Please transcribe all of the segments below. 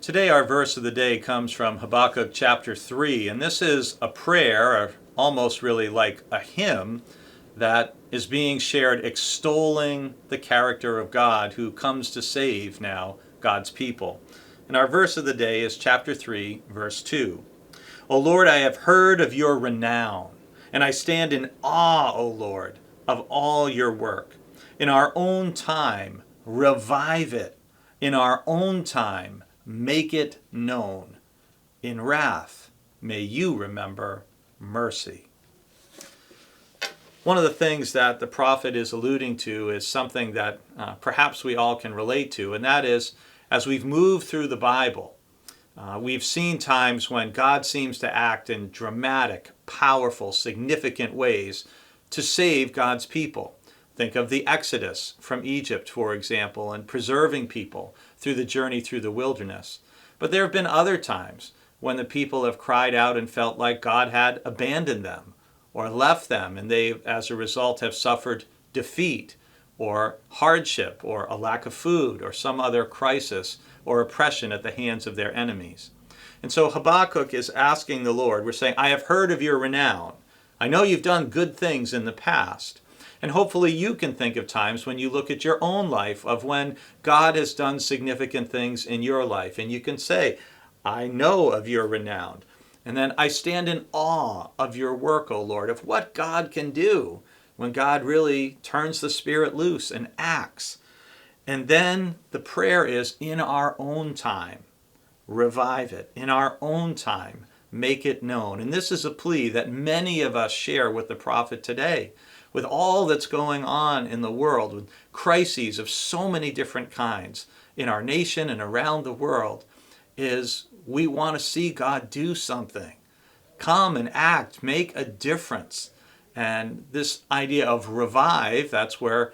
Today our verse of the day comes from Habakkuk chapter 3, and this is a prayer, or almost really like a hymn, that is being shared extolling the character of God who comes to save now God's people. And our verse of the day is chapter 3, verse 2. O Lord, I have heard of your renown, and I stand in awe, O Lord, of all your work. In our own time, revive it. In our own time, make it known. In wrath, may you remember mercy. One of the things that the prophet is alluding to is something that perhaps we all can relate to, and that is, as we've moved through the Bible, we've seen times when God seems to act in dramatic, powerful, significant ways to save God's people. Think of the Exodus from Egypt, for example, and preserving people through the journey through the wilderness. But there have been other times when the people have cried out and felt like God had abandoned them or left them, and they, as a result, have suffered defeat or hardship or a lack of food or some other crisis or oppression at the hands of their enemies. And so Habakkuk is asking the Lord, we're saying, I have heard of your renown. I know you've done good things in the past. And hopefully you can think of times when you look at your own life of when God has done significant things in your life. And you can say, I know of your renown. And then I stand in awe of your work, O Lord, of what God can do when God really turns the Spirit loose and acts. And then the prayer is, in our own time, revive it. In our own time, make it known. And this is a plea that many of us share with the prophet today. With all that's going on in the world, with crises of so many different kinds in our nation and around the world, is we want to see God do something. Come and act, make a difference. And this idea of revive, that's where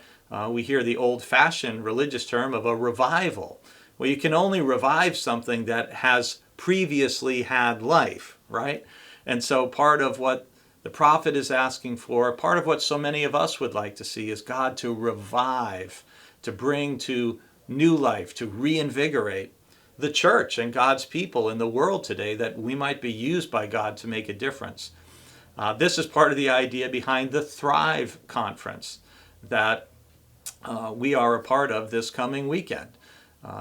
we hear the old-fashioned religious term of a revival. Well, you can only revive something that has previously had life, right? And so part of what the prophet is asking for, part of what so many of us would like to see, is God to revive, to bring to new life, to reinvigorate the church and God's people in the world today, that we might be used by God to make a difference. This is part of the idea behind the Thrive Conference that we are a part of this coming weekend.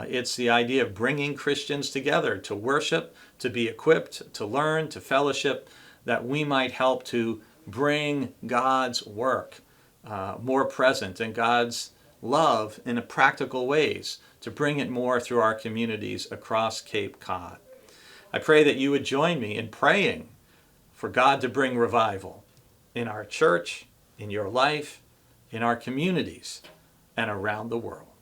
It's the idea of bringing Christians together to worship, to be equipped, to learn, to fellowship, that we might help to bring God's work more present and God's love in practical ways, to bring it more through our communities across Cape Cod. I pray that you would join me in praying for God to bring revival in our church, in your life, in our communities, and around the world.